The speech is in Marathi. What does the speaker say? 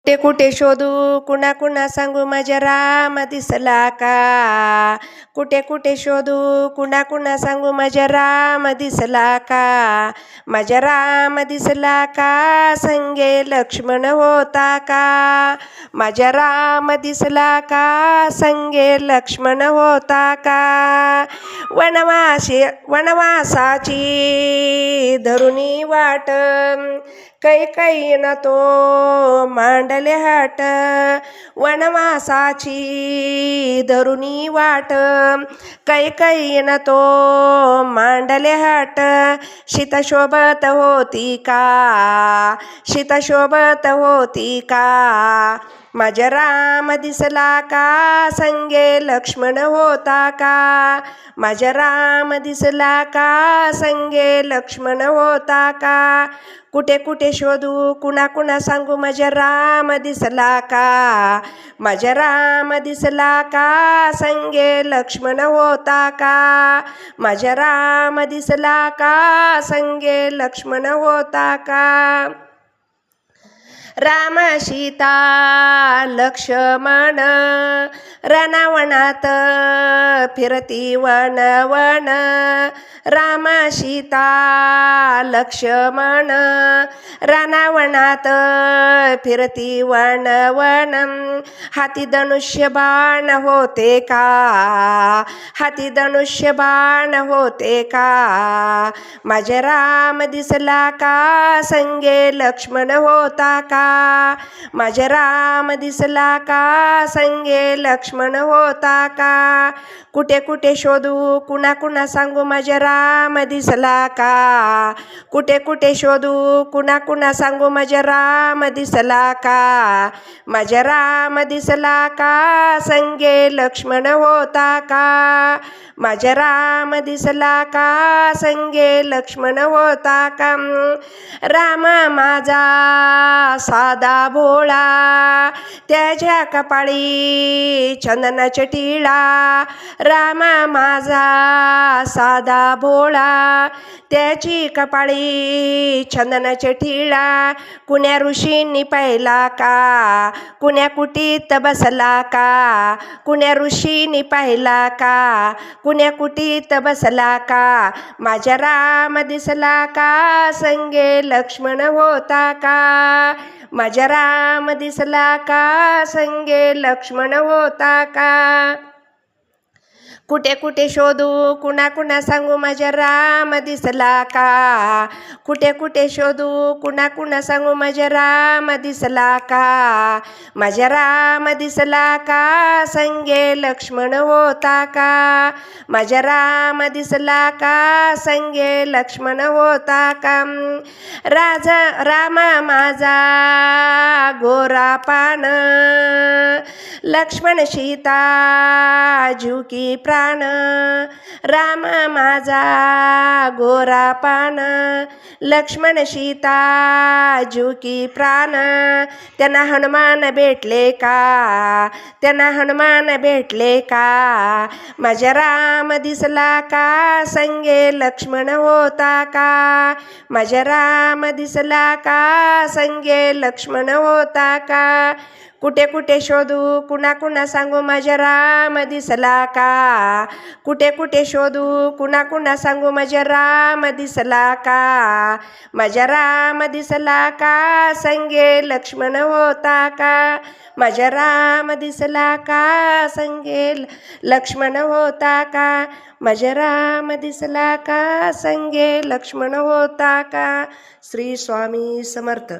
कुठे कुठे शोधू कुणा कुणा सांगू माझ्या राम दिसला का. कुठे कुठे शोधू कुणा कुणा सांगू माझ्या राम दिसला का. माझ्या राम दिसला का संगे लक्ष्मण होता का. माझ्या राम दिसला का संगे लक्ष्मण होता का. वनवासाची धरुणी वाट कैकई न तो मांडले हाट. वनवासाची धरुणी वाट कैकई न तो मांडले हाट. सीता शोभत होती का सीता शोभत होती का. माझ्या राम दिसला का संगे लक्ष्मण होता का. माझ्या राम दिसला का संगे लक्ष्मण होता का. कुठे कुठे शोधू कुणा कुणा सांगू माझ्या राम दिसला का. माझ्या राम दिसला का संगे लक्ष्मण होता का. माझ्या राम दिसला का संगे लक्ष्मण होता का. राम सीता लक्ष्मण रणावनात फिरती वन वन. राम सीता लक्ष्मण रणावनात फिरती वन वन. हाती धनुष्य बाण होते का हाती धनुष्य बाण होते का. माझ्या राम दिसला का संगे लक्ष्मण होता का. माझ्या राम दिसला का संगे लक्ष्मण होता का. कुठे कुठे शोधू कुणा कुणा सांगू माझ्या राम दिसला का. कुठे कुठे शोधू कुणा कुणा सांगू माझ्या राम दिसला का. माझ्या राम दिसला का संगे लक्ष्मण होता का. माझ्या राम दिसला का संगे लक्ष्मण होता का. राम माझा साधा भोळा त्याच्या कपाळी चंदनाचा टिळा. राम माझा साधा भोळा त्याची कपाळी चंदनाचा टिळा. कुण्या ऋषींनी पाहिला का कुण्या कुटीत बसला का. कुण्या ऋषींनी पाहिला का कुण्या कुटीत बसला का. माझ्या राम दिसला का संगे लक्ष्मण होता का. माझ्या राम दिसला का संगे लक्ष्मण होता का. कुठे कुठे शोधू कुणा कुणा सांगू माझ्या राम दिसला का. कुठे कुठे शोधू कुणा कुणा सांगू माझ्या राम दिसला का. माझ्या राम दिसला का संगे लक्ष्मण होता का. माझ्या राम दिसला का संगे लक्ष्मण होता का. राम माझा गोरा पान लक्ष्मण सीता झुकी प्राण. राम माझा गोरा पान लक्ष्मण सीता झुकी प्राण. त्यांना हनुमान भेटले का त्यांना हनुमान भेटले का. माझ्या राम दिसला का संगे लक्ष्मण होता का. माझ्या राम दिसला का संगे लक्ष्मण होता का. कुठे कुठे शोधू कुणा कुणा सांगू माझ्या राम दिसला का. कुठे कुठे शोधू कुणा कुणा सांगू माझ्या राम दिसला का. माझ्या राम दिसला का संगे लक्ष्मण होता का. माझ्या राम दिसला का संगे लक्ष्मण होता का. माझ्या राम दिसला का संगे लक्ष्मण होता का. श्री स्वामी समर्थ.